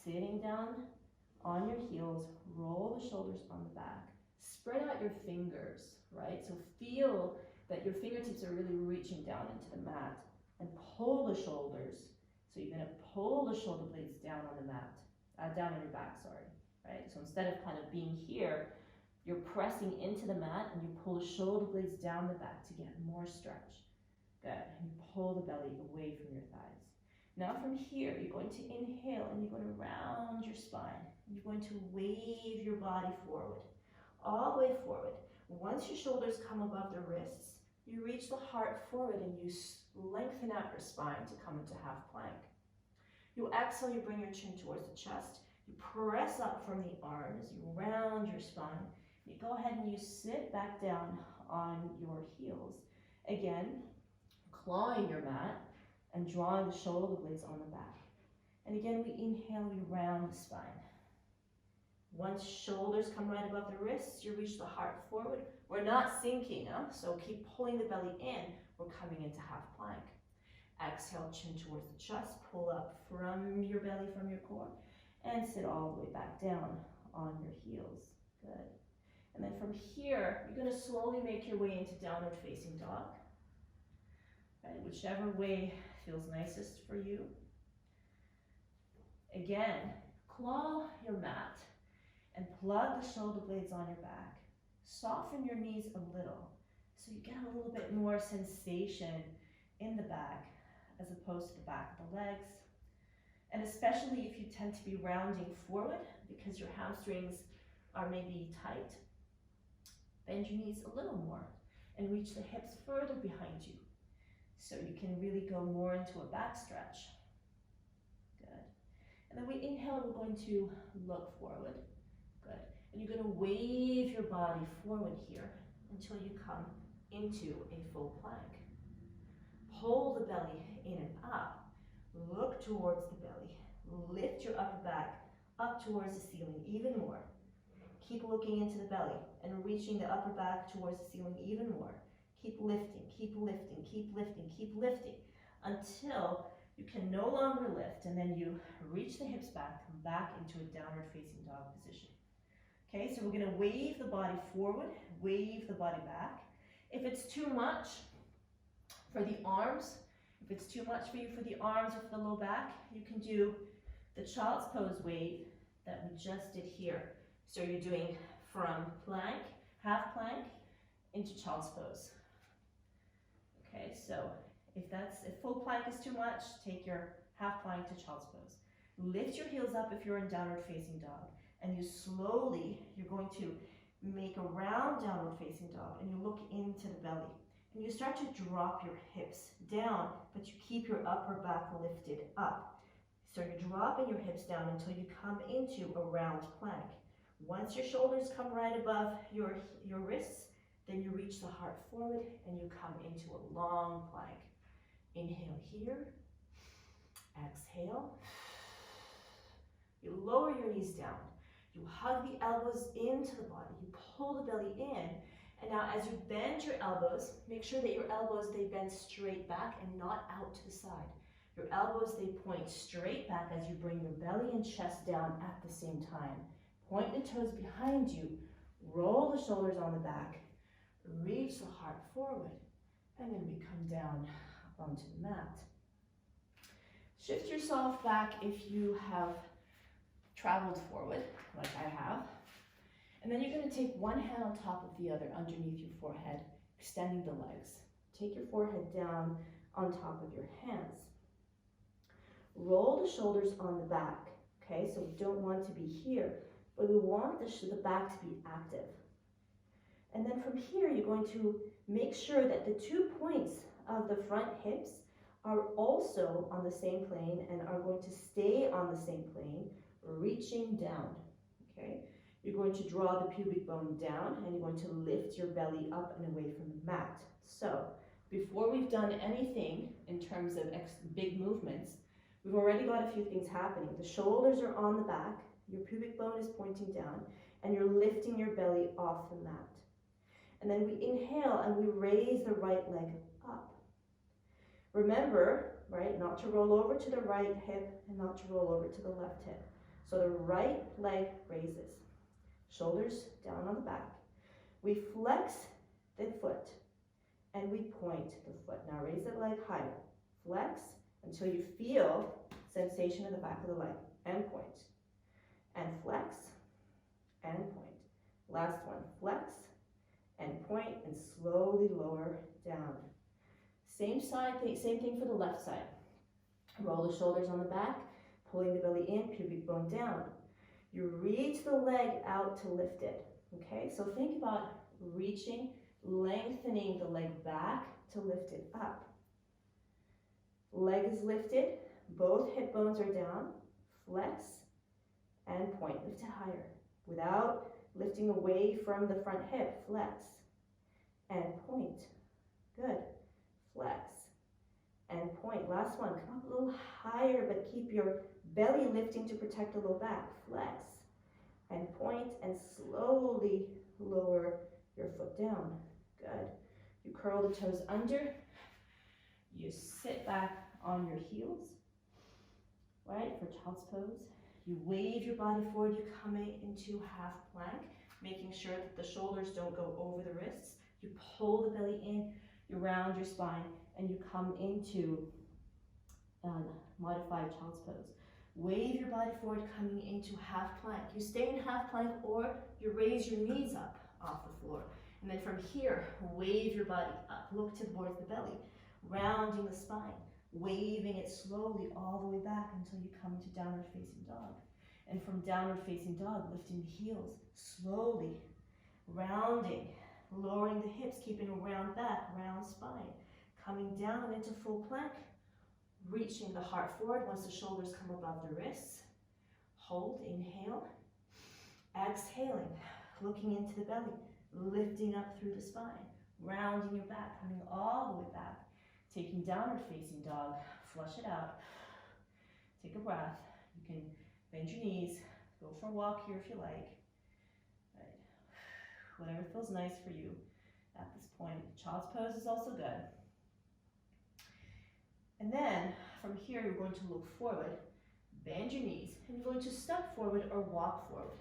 sitting down on your heels, roll the shoulders on the back. Spread out your fingers, right? So feel that your fingertips are really reaching down into the mat, and pull the shoulders. So you're gonna pull the shoulder blades down on the mat, down on your back, sorry, right? So instead of kind of being here, you're pressing into the mat and you pull the shoulder blades down the back to get more stretch. Good, and you pull the belly away from your thighs. Now from here, you're going to inhale and you're going to round your spine. You're going to wave your body forward, all the way forward. Once your shoulders come above the wrists, you reach the heart forward and you lengthen out your spine to come into half plank. You exhale, you bring your chin towards the chest. You press up from the arms, you round your spine. You go ahead and you sit back down on your heels. Again, clawing your mat and drawing the shoulder blades on the back. And again, we inhale, we round the spine. Once shoulders come right above the wrists, you reach the heart forward. We're not sinking, so keep pulling the belly in. We're coming into half plank. Exhale, chin towards the chest, pull up from your belly, from your core, and sit all the way back down on your heels. Good. And then from here, you're going to slowly make your way into downward facing dog. Right, whichever way feels nicest for you. Again, claw your mat and plug the shoulder blades on your back. Soften your knees a little so you get a little bit more sensation in the back as opposed to the back of the legs. And especially if you tend to be rounding forward because your hamstrings are maybe tight, bend your knees a little more and reach the hips further behind you so you can really go more into a back stretch. Good. And then we inhale, we're going to look forward. Good. And you're going to wave your body forward here until you come into a full plank. Pull the belly in and up. Look towards the belly. Lift your upper back up towards the ceiling even more. Keep looking into the belly and reaching the upper back towards the ceiling even more. Keep lifting, keep lifting, keep lifting, keep lifting until you can no longer lift, and then you reach the hips back, come back into a downward facing dog position. Okay, so we're going to wave the body forward, wave the body back. If it's too much for the arms, if it's too much for you for the arms or for the low back, you can do the child's pose wave that we just did here. So you're doing from plank, half plank, into child's pose. Okay, so if full plank is too much, take your half plank to child's pose. Lift your heels up if you're in downward facing dog, and you slowly, you're going to make a round downward facing dog, and you look into the belly. And you start to drop your hips down, but you keep your upper back lifted up. So you're dropping your hips down until you come into a round plank. Once your shoulders come right above your wrists, then you reach the heart forward and you come into a long plank. Inhale here, exhale. You lower your knees down. You hug the elbows into the body. You pull the belly in. And now as you bend your elbows, make sure that your elbows, they bend straight back and not out to the side. Your elbows, they point straight back as you bring your belly and chest down at the same time. Point the toes behind you. Roll the shoulders on the back. Reach the heart forward, and then we come down onto the mat. Shift yourself back if you have traveled forward, like I have. And then you're going to take one hand on top of the other underneath your forehead, extending the legs. Take your forehead down on top of your hands. Roll the shoulders on the back, okay? So we don't want to be here, but we want the back to be active. And then from here, you're going to make sure that the 2 points of the front hips are also on the same plane and are going to stay on the same plane, reaching down, okay? You're going to draw the pubic bone down and you're going to lift your belly up and away from the mat. So before we've done anything in terms of big movements, we've already got a few things happening. The shoulders are on the back, your pubic bone is pointing down, and you're lifting your belly off the mat. And then we inhale and we raise the right leg up. Remember, right, not to roll over to the right hip and not to roll over to the left hip. So the right leg raises, shoulders down on the back. We flex the foot and we point the foot. Now raise the leg higher. Flex until you feel sensation in the back of the leg and point. And flex and point. Last one, flex and point and slowly lower down. Same side, same thing for the left side. Roll the shoulders on the back, pulling the belly in, pubic bone down. You reach the leg out to lift it, okay? So think about reaching, lengthening the leg back to lift it up. Leg is lifted, both hip bones are down, flex and point, lift it higher. Without lifting away from the front hip, flex and point. Good, flex and point. Last one, come up a little higher, but keep your belly lifting to protect the low back. Flex and point and slowly lower your foot down. Good. You curl the toes under. You sit back on your heels, right, for child's pose. You wave your body forward. You're coming into half plank, making sure that the shoulders don't go over the wrists. You pull the belly in, you round your spine, and you come into modified child's pose. Wave your body forward, coming into half plank. You stay in half plank or you raise your knees up off the floor. And then from here, wave your body up. Look towards the belly, rounding the spine, waving it slowly all the way back until you come into downward facing dog. And from downward facing dog, lifting the heels, slowly rounding, lowering the hips, keeping a round back, round spine. Coming down into full plank, reaching the heart forward once the shoulders come above the wrists. Hold, inhale. Exhaling, looking into the belly, lifting up through the spine, rounding your back, coming all the way back. Taking downward facing dog, flush it out. Take a breath. You can bend your knees, go for a walk here if you like. Right. Whatever feels nice for you at this point. Child's pose is also good. And then from here, you're going to look forward, bend your knees, and you're going to step forward or walk forward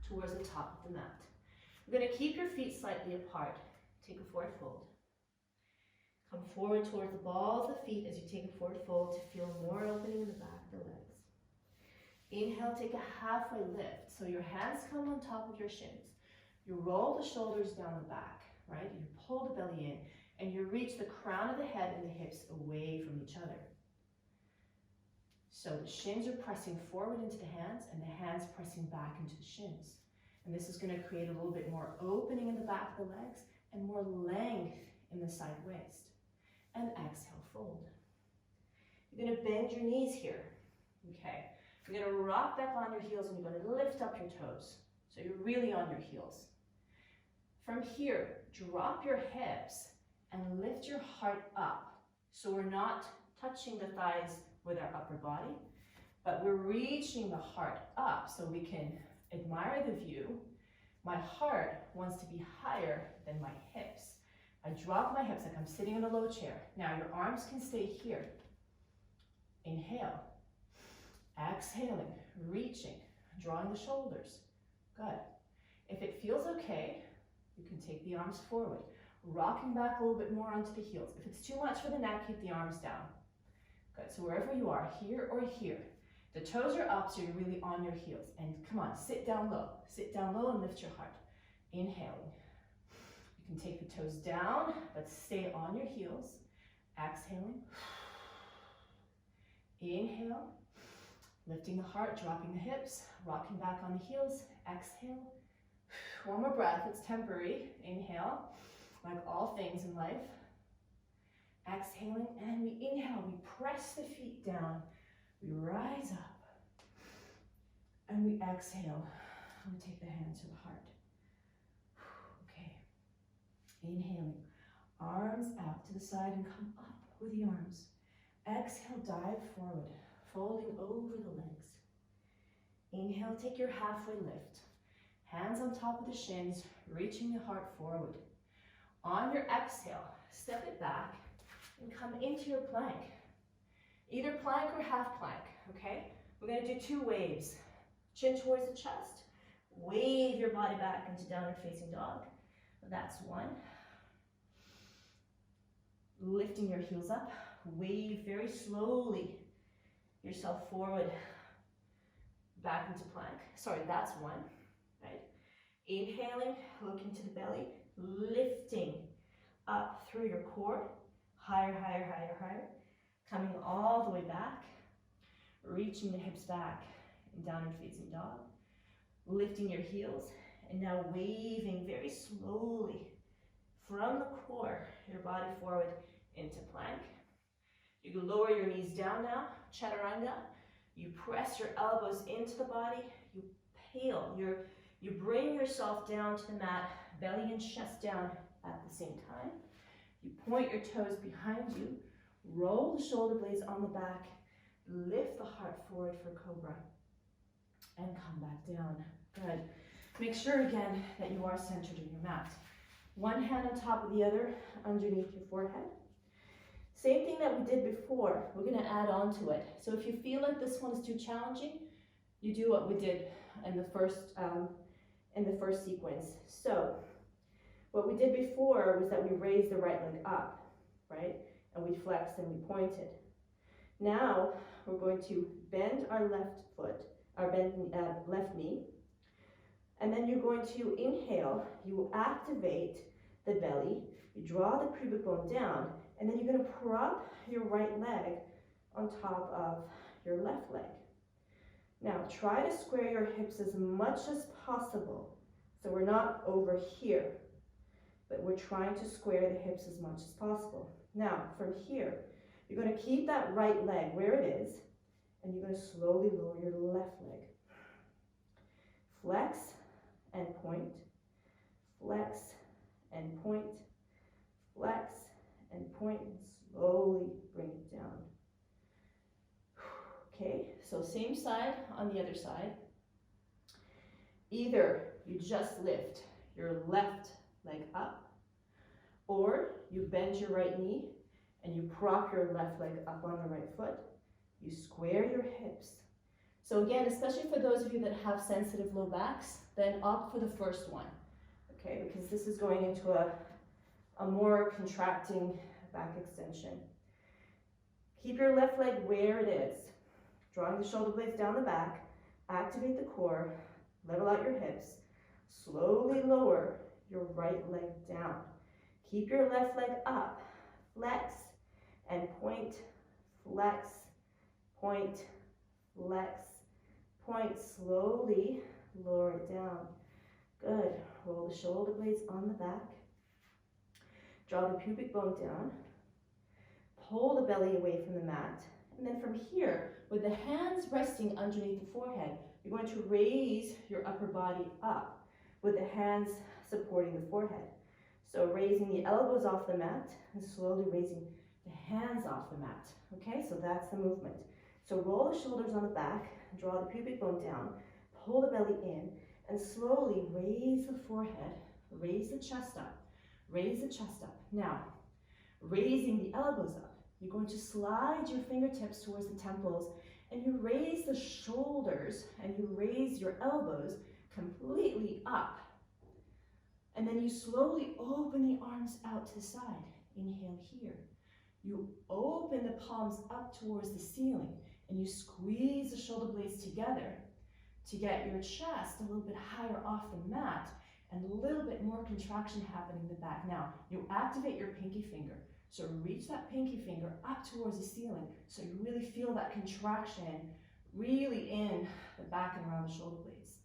towards the top of the mat. You're going to keep your feet slightly apart. Take a forward fold. Come forward towards the balls of the feet as you take a forward fold to feel more opening in the back of the legs. Inhale, take a halfway lift. So your hands come on top of your shins. You roll the shoulders down the back, right? You pull the belly in, and you reach the crown of the head and the hips away from each other. So the shins are pressing forward into the hands, and the hands pressing back into the shins. And this is going to create a little bit more opening in the back of the legs and more length in the side waist. And exhale, fold. You're going to bend your knees here. Okay. You're going to rock back on your heels, and you're going to lift up your toes. So you're really on your heels. From here, drop your hips and lift your heart up. So we're not touching the thighs with our upper body, but we're reaching the heart up so we can admire the view. My heart wants to be higher than my hips. I drop my hips like I'm sitting in a low chair. Now your arms can stay here. Inhale. Exhaling, reaching, drawing the shoulders. Good. If it feels okay, you can take the arms forward, rocking back a little bit more onto the heels. If it's too much for the neck, keep the arms down. Good, so wherever you are, here or here, the toes are up, so you're really on your heels. And come on, sit down low. Sit down low and lift your heart. Inhaling. You can take the toes down, but stay on your heels. Exhaling. Inhale. Lifting the heart, dropping the hips, rocking back on the heels. Exhale. One more breath, it's temporary. Inhale, like all things in life. Exhaling, and we inhale, we press the feet down. We rise up, and we exhale. We take the hands to the heart. Okay. Inhaling, arms out to the side and come up with the arms. Exhale, dive forward, folding over the legs. Inhale, take your halfway lift. Hands on top of the shins, reaching the heart forward. On your exhale, step it back and come into your plank. Either plank or half plank, okay? We're gonna do 2 waves. Chin towards the chest. Wave your body back into downward facing dog. That's one. Lifting your heels up. Wave very slowly yourself forward, back into plank. Sorry, that's one, right? Inhaling, look into the belly, lifting up through your core, higher, higher, higher, higher. Coming all the way back, reaching the hips back in downward facing dog. Lifting your heels, and now waving very slowly from the core, your body forward into plank. You can lower your knees down now, chaturanga. You press your elbows into the body. You peel, you bring yourself down to the mat, belly and chest down at the same time. You point your toes behind you, roll the shoulder blades on the back, lift the heart forward for cobra, and come back down. Good. Make sure again that you are centered in your mat. One hand on top of the other underneath your forehead. Same thing that we did before, we're going to add on to it. So if you feel like this one is too challenging, you do what we did in the first sequence. So what we did before was that we raised the right leg up, right? And we flexed and we pointed. Now we're going to bend our left foot, left knee, and then you're going to inhale, you activate the belly, you draw the pubic bone down, and then you're going to prop your right leg on top of your left leg. Now try to square your hips as much as possible. So we're not over here, but we're trying to square the hips as much as possible. Now from here, you're going to keep that right leg where it is, and you're going to slowly lower your left leg. Flex and point, flex and point, flex and point, and slowly bring it down. Okay, so same side on the other side. Either you just lift your left leg up, or you bend your right knee and you prop your left leg up on the right foot. You square your hips. So again, especially for those of you that have sensitive low backs, then opt for the first one, okay? Because this is going into a more contracting back extension. Keep your left leg where it is. Drawing the shoulder blades down the back, activate the core, level out your hips, slowly lower your right leg down. Keep your left leg up, flex and point, flex, point, flex, point, slowly lower it down. Good. Roll the shoulder blades on the back. Draw the pubic bone down. Pull the belly away from the mat. And then from here, with the hands resting underneath the forehead, you're going to raise your upper body up with the hands supporting the forehead. So raising the elbows off the mat and slowly raising the hands off the mat. Okay, so that's the movement. So roll the shoulders on the back, draw the pubic bone down, pull the belly in, and slowly raise the forehead, raise the chest up, raise the chest up. Now, raising the elbows up, you're going to slide your fingertips towards the temples, and you raise the shoulders, and you raise your elbows completely up. And then you slowly open the arms out to the side. Inhale here. You open the palms up towards the ceiling, and you squeeze the shoulder blades together to get your chest a little bit higher off the mat and a little bit more contraction happening in the back. Now, you activate your pinky finger. So reach that pinky finger up towards the ceiling so you really feel that contraction really in the back and around the shoulder blades.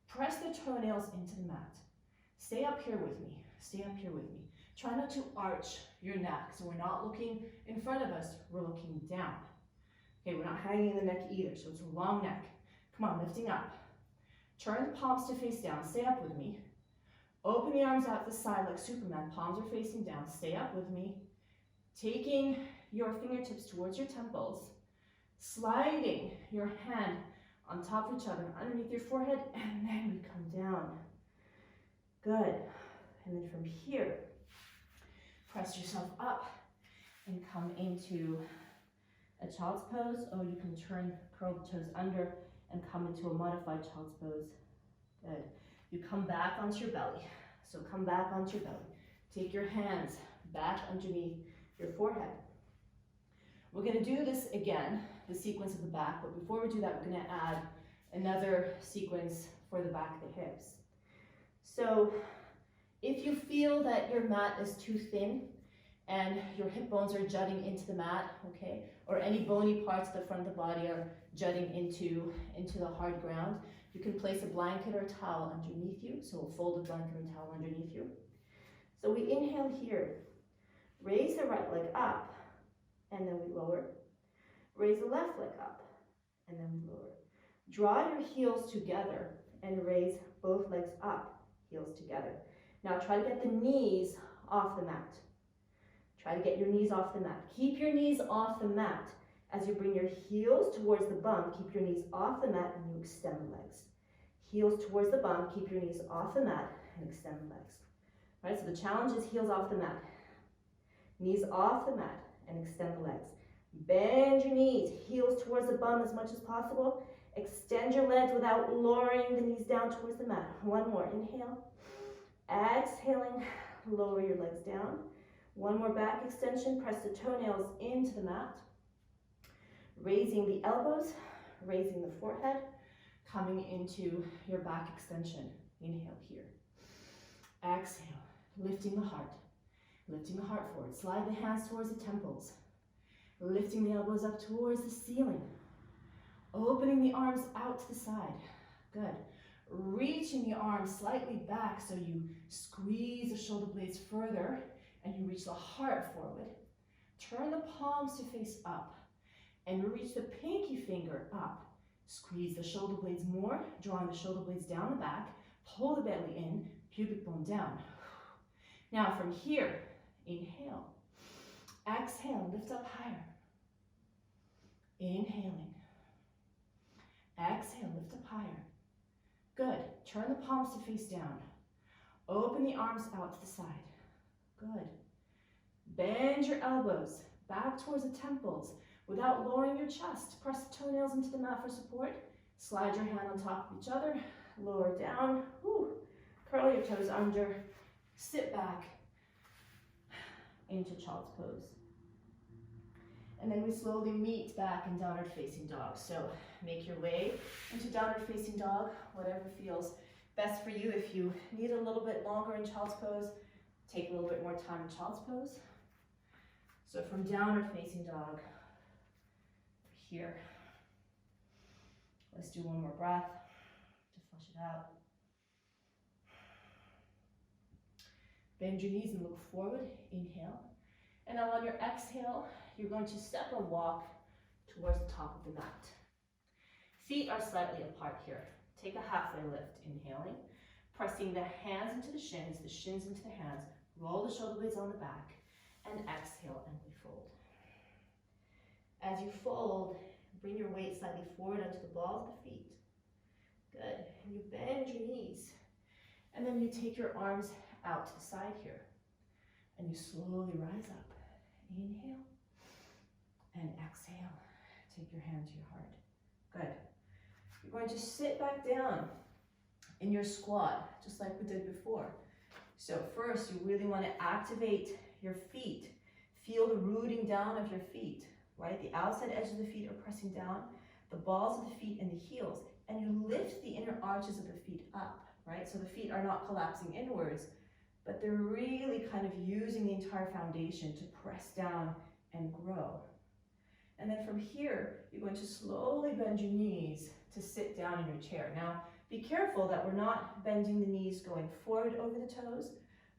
Press the toenails into the mat. Stay up here with me. Stay up here with me. Try not to arch your neck. So we're not looking in front of us, we're looking down. Okay, we're not hanging the neck either, so it's a long neck. Come on, lifting up. Turn the palms to face down. Stay up with me. Open the arms out to the side like Superman. Palms are facing down. Stay up with me. Taking your fingertips towards your temples. Sliding your hand on top of each other, underneath your forehead, and then we come down. Good. And then from here, press yourself up and come into a child's pose, or you can curl the toes under and come into a modified child's pose. Good. You come back onto your belly. So come back onto your belly. Take your hands back underneath your forehead. We're going to do this again, the sequence of the back, but before we do that, we're going to add another sequence for the back of the hips. So if you feel that your mat is too thin and your hip bones are jutting into the mat, okay, or any bony parts of the front of the body are jutting into the hard ground, you can place a blanket or a towel underneath you. So we'll fold a blanket or towel underneath you. So we inhale here, raise the right leg up, and then we lower. Raise the left leg up, and then we lower. Draw your heels together and raise both legs up, heels together. Now try to get the knees off the mat. Try to get your knees off the mat. Keep your knees off the mat. As you bring your heels towards the bum, keep your knees off the mat and you extend the legs. Heels towards the bum, keep your knees off the mat and extend the legs. All right, so the challenge is heels off the mat. Knees off the mat and extend the legs. Bend your knees, heels towards the bum as much as possible. Extend your legs without lowering the knees down towards the mat. One more, inhale. Exhaling, lower your legs down. One more back extension, press the toenails into the mat. Raising the elbows, raising the forehead, coming into your back extension. Inhale here. Exhale, lifting the heart forward. Slide the hands towards the temples. Lifting the elbows up towards the ceiling. Opening the arms out to the side. Good. Reaching the arms slightly back so you squeeze the shoulder blades further and you reach the heart forward. Turn the palms to face up and reach the pinky finger up. Squeeze the shoulder blades more, drawing the shoulder blades down the back. Pull the belly in, pubic bone down. Now from here, inhale. Exhale, lift up higher. Inhaling. Exhale, lift up higher. Good. Turn the palms to face down. Open the arms out to the side. Good. Bend your elbows back towards the temples without lowering your chest. Press the toenails into the mat for support. Slide your hand on top of each other. Lower down. Woo. Curl your toes under. Sit back into child's pose. And then we slowly meet back in downward facing dog. So make your way into downward facing dog, whatever feels best for you. If you need a little bit longer in child's pose, take a little bit more time in child's pose. So from downward facing dog, here. Let's do one more breath to flush it out. Bend your knees and look forward. Inhale. And now on your exhale, you're going to step or walk towards the top of the mat. Feet are slightly apart here. Take a halfway lift, inhaling. Pressing the hands into the shins into the hands. Roll the shoulder blades on the back. And exhale, and we fold. As you fold, bring your weight slightly forward onto the balls of the feet. Good. And you bend your knees. And then you take your arms out to the side here. And you slowly rise up. Inhale. And exhale. Take your hand to your heart. Good. You're going to sit back down in your squat, just like we did before. So first, you really want to activate your feet. Feel the rooting down of your feet, right? The outside edge of the feet are pressing down, the balls of the feet and the heels, and you lift the inner arches of the feet up, right? So the feet are not collapsing inwards, but they're really kind of using the entire foundation to press down and grow. And then from here, you're going to slowly bend your knees to sit down in your chair. Now, be careful that we're not bending the knees going forward over the toes,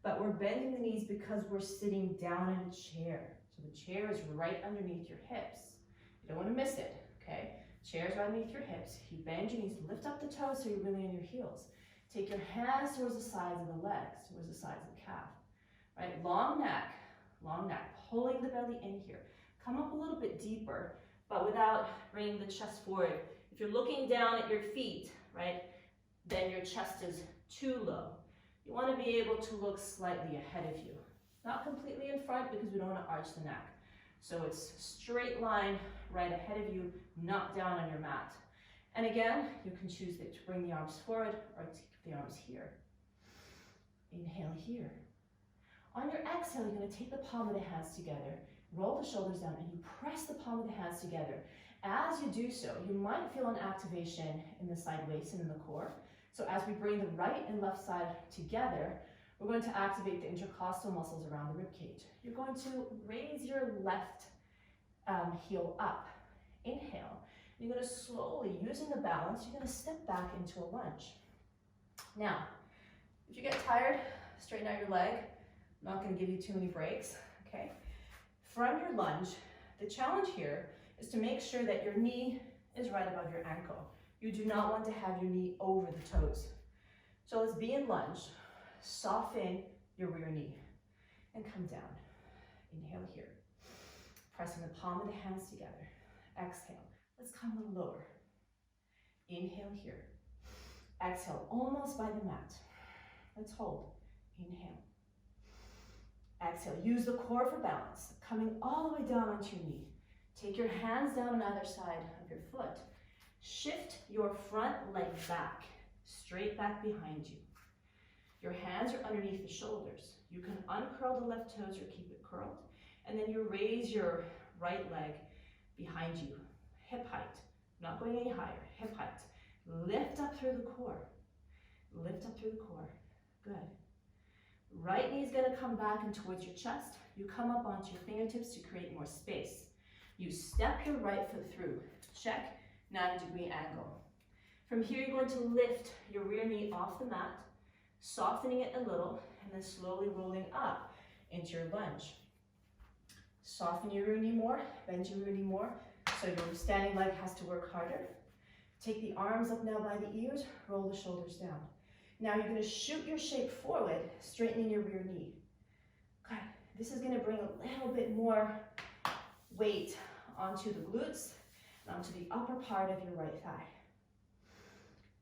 but we're bending the knees because we're sitting down in a chair. So the chair is right underneath your hips. You don't want to miss it, okay? Chair's right underneath your hips. You bend your knees, lift up the toes so you're really on your heels. Take your hands towards the sides of the legs, towards the sides of the calf, right? Long neck, pulling the belly in here. Come up a little bit deeper, but without bringing the chest forward. If you're looking down at your feet, right, then your chest is too low. You want to be able to look slightly ahead of you. Not completely in front because we don't want to arch the neck. So it's straight line right ahead of you, not down on your mat. And again, you can choose to bring the arms forward or to keep the arms here. Inhale here. On your exhale, you're going to take the palm of the hands together, roll the shoulders down, and you press the palm of the hands together. As you do so, you might feel an activation in the side waist and in the core. So as we bring the right and left side together, we're going to activate the intercostal muscles around the rib cage. You're going to raise your left heel up. Inhale. You're going to slowly, using the balance, you're going to step back into a lunge. Now, if you get tired, straighten out your leg. I'm not going to give you too many breaks, okay? From your lunge, the challenge here is to make sure that your knee is right above your ankle. You do not want to have your knee over the toes. So let's be in lunge. Soften your rear knee and come down. Inhale here. Pressing the palm of the hands together. Exhale. Let's come a little lower. Inhale here. Exhale, almost by the mat. Let's hold. Inhale. Exhale. Use the core for balance. Coming all the way down onto your knee. Take your hands down on either side of your foot. Shift your front leg back, straight back behind you. Your hands are underneath the shoulders. You can uncurl the left toes or keep it curled. And then you raise your right leg behind you, hip height. Not going any higher, hip height. Lift up through the core. Lift up through the core. Good. Right knee is going to come back and towards your chest. You come up onto your fingertips to create more space. You step your right foot through. Check, 90-degree angle. From here, you're going to lift your rear knee off the mat, softening it a little, and then slowly rolling up into your lunge. Soften your rear knee more, bend your rear knee more, so your standing leg has to work harder. Take the arms up now by the ears, roll the shoulders down. Now you're going to shoot your shape forward, straightening your rear knee. Good. This is going to bring a little bit more weight onto the glutes and onto the upper part of your right thigh.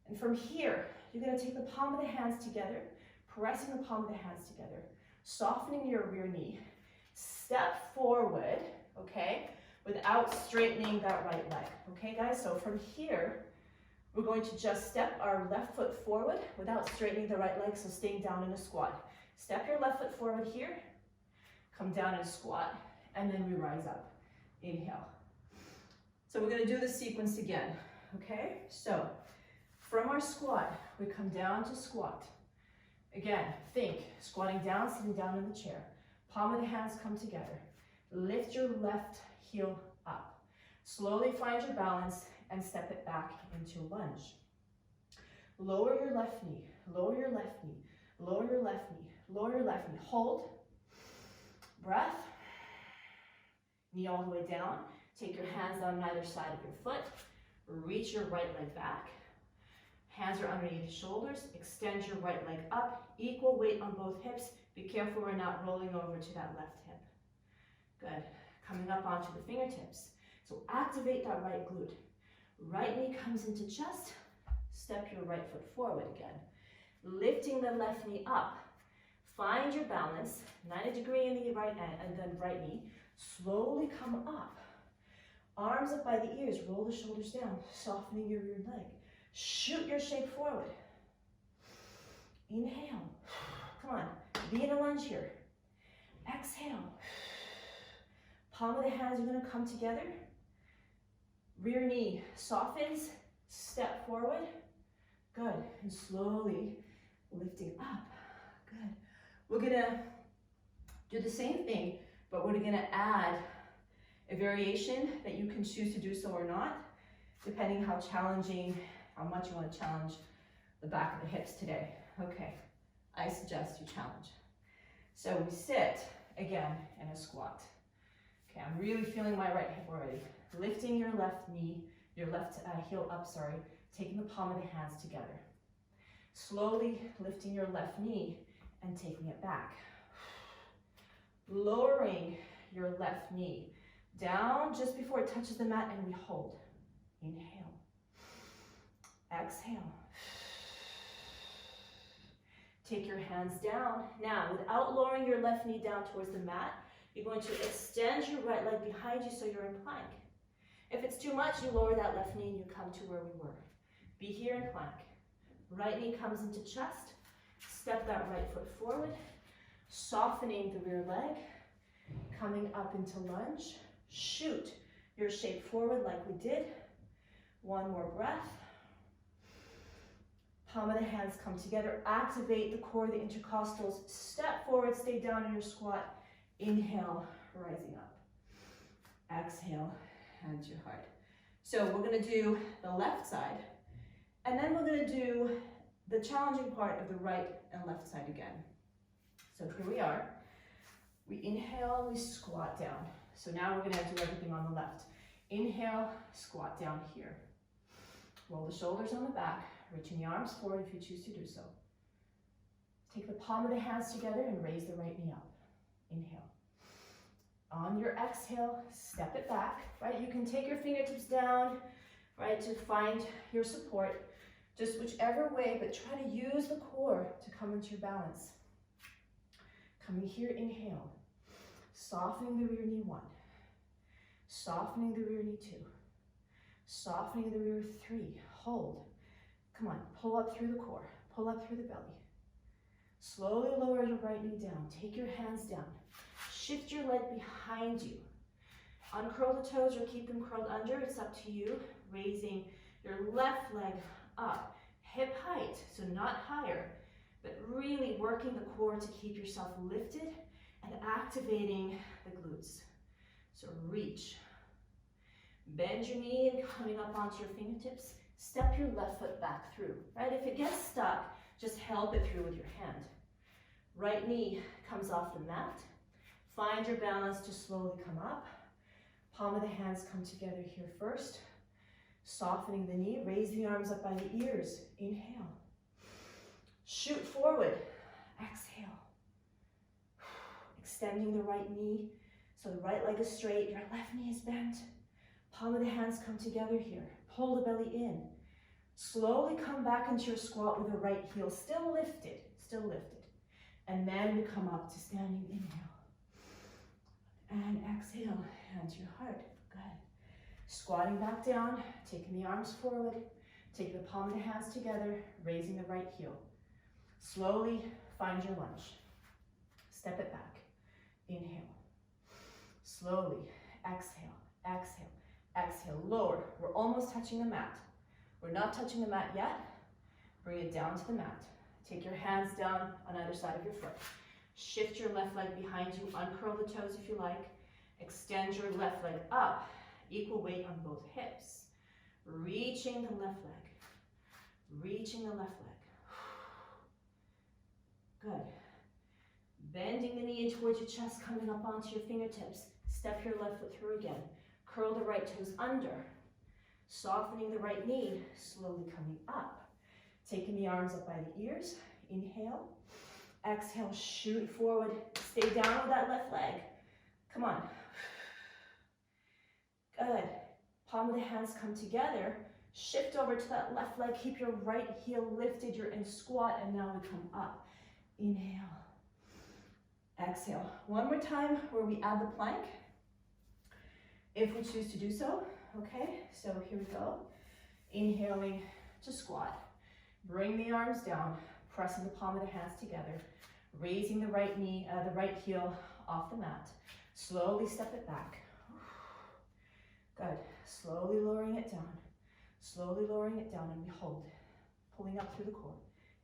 And from here, you're going to take the palm of the hands together, pressing the palm of the hands together, softening your rear knee, step forward, okay, without straightening that right leg. Okay, guys, so from here, we're going to just step our left foot forward without straightening the right leg, so staying down in a squat. Step your left foot forward here, come down in a squat, and then we rise up. Inhale. So we're going to do this sequence again, okay? So from our squat, we come down to squat. Again, think, squatting down, sitting down in the chair. Palm of the hands come together. Lift your left heel up. Slowly find your balance and step it back into lunge. Lower your left knee, lower your left knee, lower your left knee, lower your left knee. Hold. Breath. Knee all the way down. Take your hands on either side of your foot. Reach your right leg back. Hands are underneath the shoulders. Extend your right leg up. Equal weight on both hips. Be careful we're not rolling over to that left hip. Good. Coming up onto the fingertips. So activate that right glute. Right knee comes into chest. Step your right foot forward again. Lifting the left knee up. Find your balance. 90-degree in the right hand and then right knee. Slowly come up. Arms up by the ears. Roll the shoulders down. Softening your rear leg. Shoot your shape forward. Inhale. Come on. Be in a lunge here. Exhale. Palm of the hands are going to come together. Rear knee softens. Step forward. Good. And slowly lifting up. Good. We're going to do the same thing, but we're going to add a variation that you can choose to do so or not, depending how challenging, how much you want to challenge the back of the hips today. Okay, I suggest you challenge. So we sit, again, in a squat. Okay, I'm really feeling my right hip already. Lifting your left knee, your left heel up, sorry, taking the palm of the hands together. Slowly lifting your left knee and taking it back. Lowering your left knee down just before it touches the mat, and we hold. Inhale. Exhale. Take your hands down. Now, without lowering your left knee down towards the mat, you're going to extend your right leg behind you so you're in plank. If it's too much, you lower that left knee and you come to where we were. Be here in plank. Right knee comes into chest. Step that right foot forward, softening the rear leg, coming up into lunge. Shoot your shape forward like we did. One more breath. Palm of the hands come together. Activate the core, the intercostals. Step forward, stay down in your squat. Inhale, rising up. Exhale, hand to your heart. So we're going to do the left side, and then we're going to do the challenging part of the right and left side again. So here we are. We inhale, we squat down. So now we're going to do everything on the left. Inhale, squat down here. Roll the shoulders on the back, reaching the arms forward if you choose to do so. Take the palm of the hands together and raise the right knee up. Inhale. On your exhale, step it back, right? You can take your fingertips down, right, to find your support. Just whichever way, but try to use the core to come into your balance. Coming here, inhale. Softening the rear knee, 1. Softening the rear knee, 2. Softening the rear, 3. Hold. Come on, pull up through the core. Pull up through the belly. Slowly lower your right knee down. Take your hands down. Shift your leg behind you. Uncurl the toes or keep them curled under. It's up to you. Raising your left leg up. Hip height, so not higher, but really working the core to keep yourself lifted and activating the glutes. So reach. Bend your knee and coming up onto your fingertips. Step your left foot back through, right? If it gets stuck, just help it through with your hand. Right knee comes off the mat. Find your balance to slowly come up. Palm of the hands come together here first. Softening the knee, raise the arms up by the ears. Inhale. Shoot forward. Exhale. Extending the right knee so the right leg is straight, your left knee is bent. Palm of the hands come together here. Pull the belly in. Slowly come back into your squat with the right heel still lifted, And then we come up to standing. Inhale. And exhale, hand to your heart. Good. Squatting back down, taking the arms forward, take the palm of the hands together, raising the right heel. Slowly find your lunge. Step it back. Inhale. Slowly, exhale, exhale, exhale. Lower. We're almost touching the mat. We're not touching the mat yet. Bring it down to the mat. Take your hands down on either side of your foot. Shift your left leg behind you. Uncurl the toes if you like. Extend your left leg up. Equal weight on both hips. Reaching the left leg. Reaching the left leg. Good. Bending the knee towards your chest, coming up onto your fingertips. Step your left foot through again. Curl the right toes under. Softening the right knee, slowly coming up. Taking the arms up by the ears. Inhale. Exhale, shoot forward. Stay down with that left leg. Come on. Good. Palm of the hands come together. Shift over to that left leg. Keep your right heel lifted. You're in squat, and now we come up. Inhale. Exhale. One more time where we add the plank, if we choose to do so. Okay, so here we go. Inhaling to squat. Bring the arms down, pressing the palm of the hands together, raising the right knee, the right heel off the mat. Slowly step it back. Good. Slowly lowering it down. Slowly lowering it down, and we hold, pulling up through the core.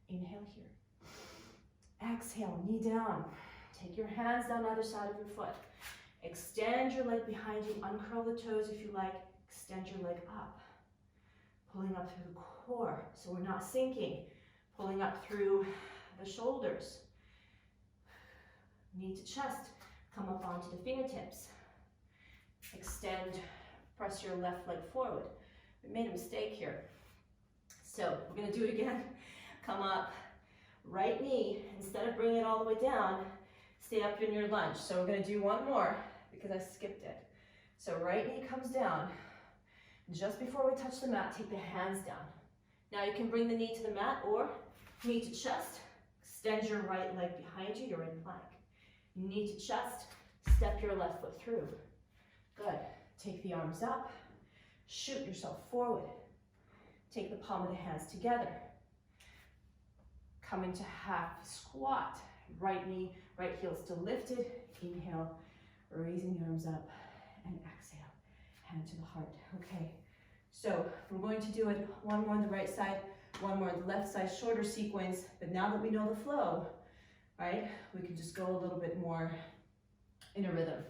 Inhale here. Exhale, knee down. Take your hands down either side of your foot. Extend your leg behind you. Uncurl the toes if you like. Extend your leg up. Pulling up through the core, so we're not sinking. Pulling up through the shoulders. Knee to chest. Come up onto the fingertips. Extend, press your left leg forward. We made a mistake here. So we're gonna do it again. Come up, right knee, instead of bringing it all the way down, stay up in your lunge. So we're gonna do one more because I skipped it. So right knee comes down. Just before we touch the mat, take the hands down. Now you can bring the knee to the mat or knee to chest. Extend your right leg behind you, you're in plank. Knee to chest, step your left foot through. Good. Take the arms up. Shoot yourself forward. Take the palm of the hands together. Come into half squat. Right knee, right heel still lifted. Inhale, raising the arms up, and exhale, hand to the heart. Okay, so we're going to do it one more on the right side, one more on the left side, shorter sequence, but now that we know the flow, right, we can just go a little bit more in a rhythm.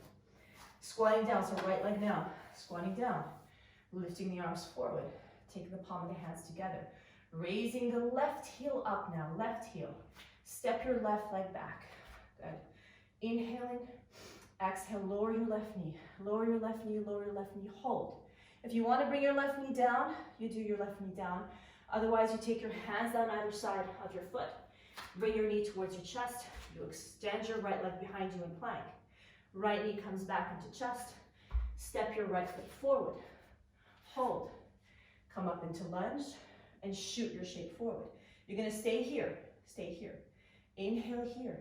Squatting down, so right leg now, squatting down, lifting the arms forward, taking the palm of the hands together, raising the left heel up now, left heel. Step your left leg back. Good. Inhaling, exhale, lower your left knee. Lower your left knee, lower your left knee, hold. If you want to bring your left knee down, you do your left knee down. Otherwise, you take your hands down either side of your foot. Bring your knee towards your chest. You extend your right leg behind you in plank. Right knee comes back into chest. Step your right foot forward. Hold. Come up into lunge and shoot your shape forward. You're going to stay here. Stay here. Inhale here.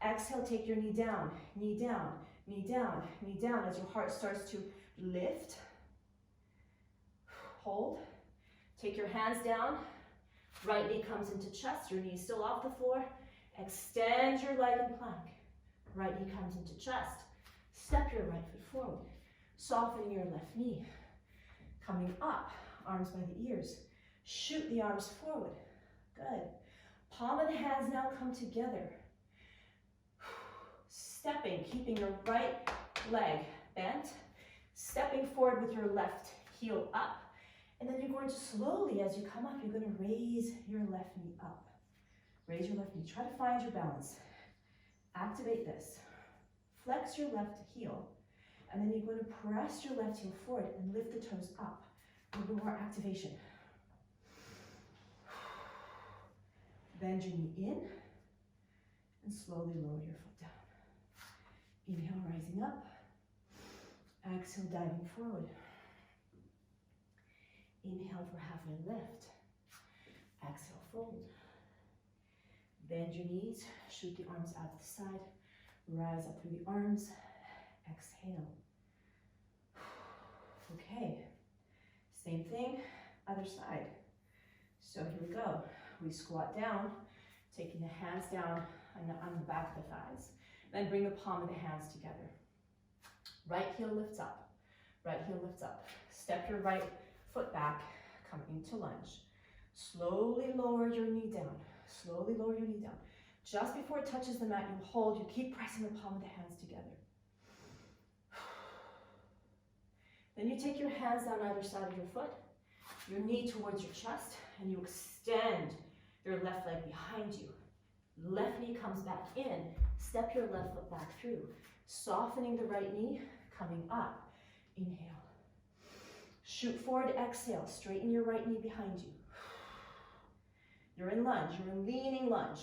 Exhale, take your knee down, knee down, knee down, knee down as your heart starts to lift. Hold. Take your hands down. Right knee comes into chest. Your knee is still off the floor. Extend your leg in plank. Right knee comes into chest. Step your right foot forward. Soften your left knee. Coming up, arms by the ears. Shoot the arms forward. Good. Palm of the hands now come together. Stepping, keeping your right leg bent. Stepping forward with your left heel up. And then you're going to slowly, as you come up, you're going to raise your left knee up. Raise your left knee. Try to find your balance. Activate this. Flex your left heel. And then you're going to press your left heel forward and lift the toes up. A little more activation. Bend your knee in and slowly lower your foot down. Inhale, rising up. Exhale, diving forward. Inhale for halfway lift. Exhale, fold. Bend your knees, shoot the arms out to the side. Rise up through the arms. Exhale. Okay, same thing, other side. So here we go. We squat down, taking the hands down on the back of the thighs. Then bring the palm of the hands together. Right heel lifts up. Right heel lifts up. Step your right foot back, come into lunge. Slowly lower your knee down. Slowly lower your knee down. Just before it touches the mat, you hold. You keep pressing the palm of the hands together. Then you take your hands down either side of your foot, your knee towards your chest, and you extend your left leg behind you. Left knee comes back in. Step your left foot back through. Softening the right knee, coming up. Inhale. Shoot forward, exhale. Straighten your right knee behind you. You're in lunge. You're in leaning lunge.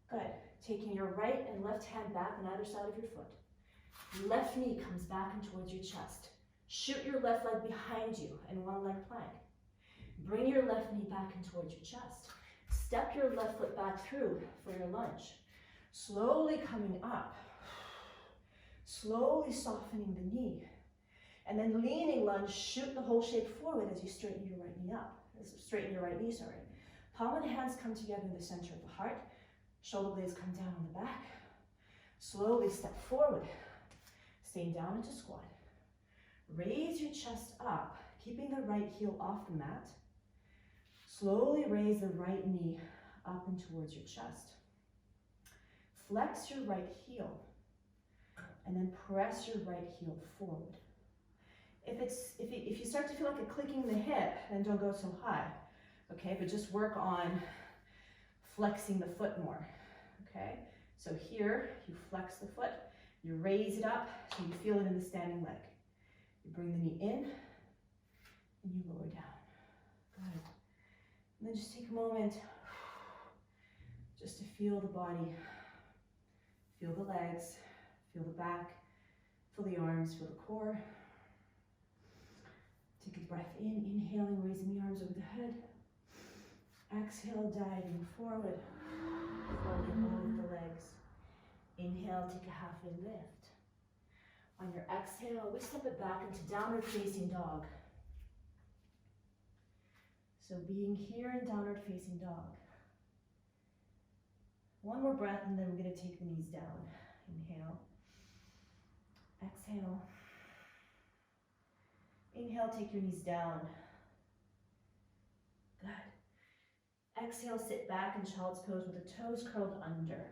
Good. Taking your right and left hand back on either side of your foot. Left knee comes back and towards your chest. Shoot your left leg behind you in one leg plank. Bring your left knee back and towards your chest. Step your left foot back through for your lunge. Slowly coming up. Slowly softening the knee. And then leaning lunge, shoot the whole shape forward as you straighten your right knee up. Straighten your right knee, sorry. Palm of the hands come together in the center of the heart. Shoulder blades come down on the back. Slowly step forward. Staying down into squat. Raise your chest up, keeping the right heel off the mat. Slowly raise the right knee up and towards your chest. Flex your right heel, and then press your right heel forward. If you start to feel like a clicking in the hip, then don't go so high, okay? But just work on flexing the foot more, okay? So here, you flex the foot, you raise it up so you feel it in the standing leg. You bring the knee in, and you lower down. Good. And then just take a moment just to feel the body, feel the legs, feel the back, feel the arms, feel the core. Take a breath in, inhaling, raising the arms over the head. Exhale, diving forward, folding all of the legs. Inhale, take a halfway lift. On your exhale, we step it back into downward facing dog. So being here in downward facing dog. One more breath and then we're going to take the knees down. Inhale. Exhale. Inhale, take your knees down. Good. Exhale, sit back in child's pose with the toes curled under.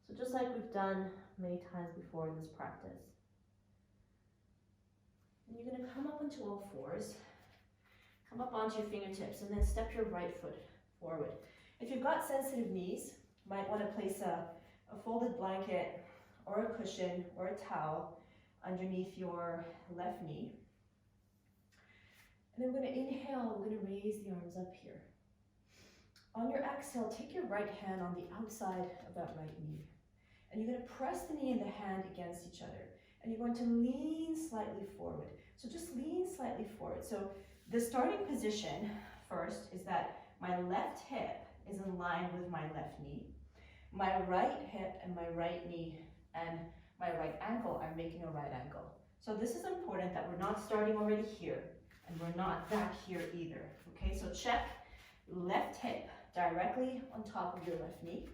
So just like we've done many times before in this practice. And you're going to come up onto all fours. Come up onto your fingertips and then step your right foot forward. If you've got sensitive knees, you might want to place a folded blanket or a cushion or a towel underneath your left knee. And then we're going to inhale, we're going to raise the arms up here. On your exhale, take your right hand on the outside of that right knee. And you're going to press the knee and the hand against each other. And you're going to lean slightly forward. So just lean slightly forward. So the starting position first is that my left hip is in line with my left knee. My right hip and my right knee and my right ankle are making a right angle. So this is important that we're not starting already here and we're not back here either. Okay, so check left hip directly on top of your left knee,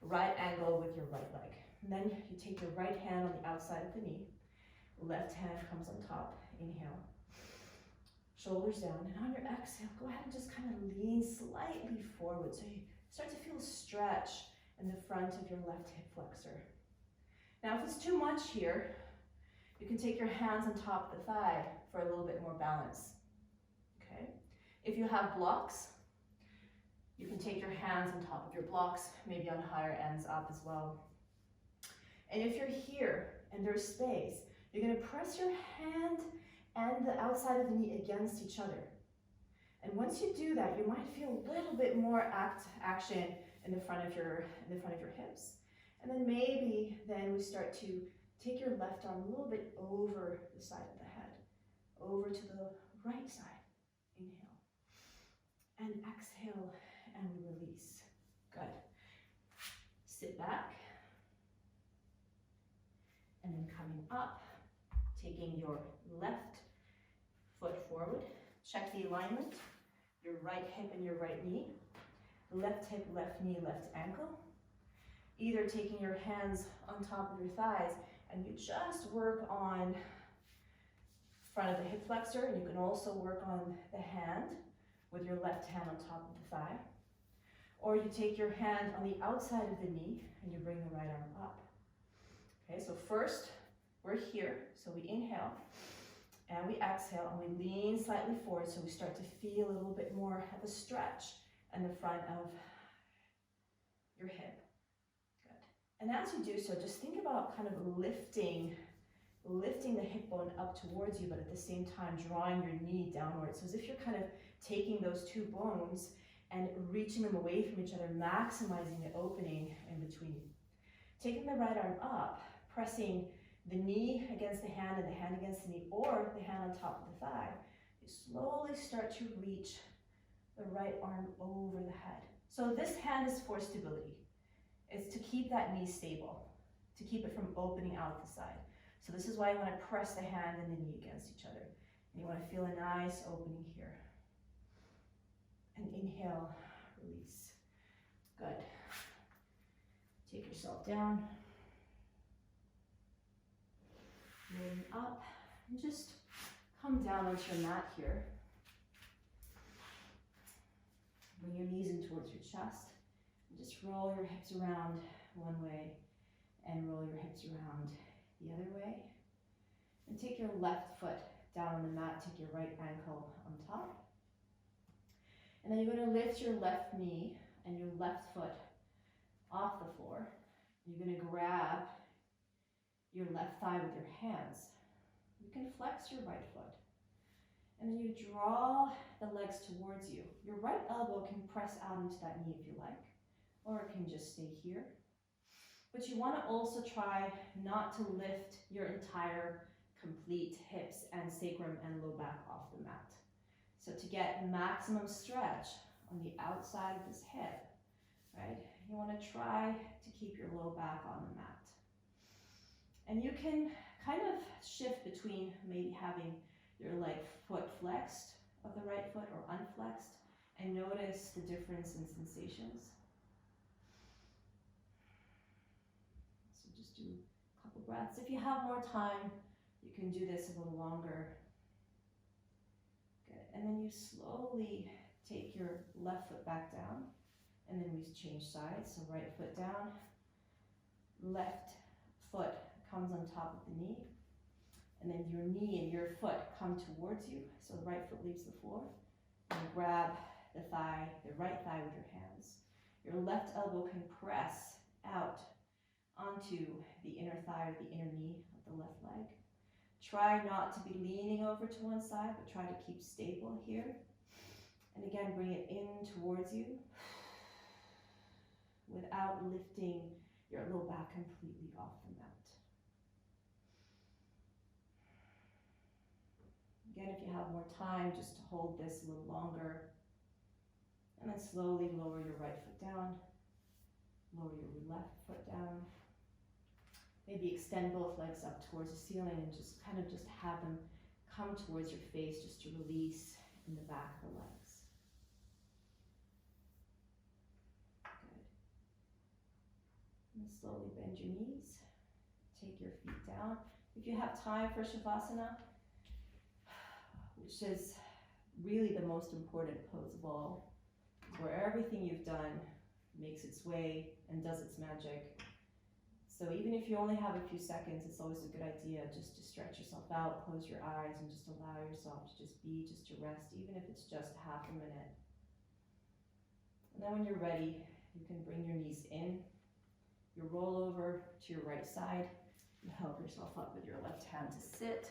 right angle with your right leg. And then you take your right hand on the outside of the knee, left hand comes on top, inhale. Shoulders down, and on your exhale, go ahead and just kind of lean slightly forward so you start to feel a stretch in the front of your left hip flexor. Now, if it's too much here, you can take your hands on top of the thigh for a little bit more balance, okay? If you have blocks, you can take your hands on top of your blocks, maybe on higher ends up as well. And if you're here and there's space, you're gonna press your hand and the outside of the knee against each other. And once you do that, you might feel a little bit more action in the front of your hips. And then maybe then we start to take your left arm a little bit over the side of the head, over to the right side. Inhale. And exhale and release. Good. Sit back. And then coming up, taking your left foot forward. Check the alignment. Your right hip and your right knee. Left hip, left knee, left ankle. Either taking your hands on top of your thighs and you just work on front of the hip flexor, and you can also work on the hand with your left hand on top of the thigh. Or you take your hand on the outside of the knee and you bring the right arm up. Okay, so first we're here, so we inhale and we exhale and we lean slightly forward so we start to feel a little bit more of a stretch in the front of your hip. Good. And as you do so, just think about kind of lifting the hip bone up towards you, but at the same time drawing your knee downwards. So as if you're kind of taking those two bones and reaching them away from each other, maximizing the opening in between. Taking the right arm up, pressing the knee against the hand and the hand against the knee, or the hand on top of the thigh. You slowly start to reach the right arm over the head. So this hand is for stability. It's to keep that knee stable, to keep it from opening out the side. So this is why you want to press the hand and the knee against each other. And you want to feel a nice opening here. And inhale, release. Good. Take yourself down. Moving up, and just come down onto your mat here. Bring your knees in towards your chest. And just roll your hips around one way and roll your hips around the other way. And take your left foot down on the mat, take your right ankle on top. And then you're going to lift your left knee and your left foot off the floor. You're going to grab your left thigh with your hands. You can flex your right foot. And then you draw the legs towards you. Your right elbow can press out into that knee if you like, or it can just stay here. But you want to also try not to lift your entire complete hips and sacrum and low back off the mat. So to get maximum stretch on the outside of this hip, right, you want to try to keep your low back on the mat. And you can kind of shift between maybe having your foot flexed of the right foot or unflexed, and notice the difference in sensations. So just do a couple breaths. If you have more time, you can do this a little longer. Good. And then you slowly take your left foot back down, and then we change sides. So right foot down, left foot comes on top of the knee, and then your knee and your foot come towards you. So the right foot leaves the floor, and grab the right thigh with your hands. Your left elbow can press out onto the inner thigh or the inner knee of the left leg. Try not to be leaning over to one side, but try to keep stable here. And again, bring it in towards you without lifting your low back completely off the mat. Again, if you have more time, just to hold this a little longer. And then slowly lower your right foot down, lower your left foot down. Maybe extend both legs up towards the ceiling and just have them come towards your face, just to release in the back of the legs. Good. And slowly bend your knees. Take your feet down. If you have time for Shavasana, which is really the most important pose of all, where everything you've done makes its way and does its magic. So even if you only have a few seconds, it's always a good idea just to stretch yourself out, close your eyes, and just allow yourself to just to rest, even if it's just half a minute. And then when you're ready, you can bring your knees in, you roll over to your right side, you help yourself up with your left hand to sit,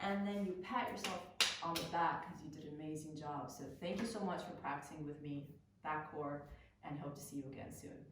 and then you pat yourself on the back because you did an amazing job. So thank you so much for practicing with me, that core, and hope to see you again soon.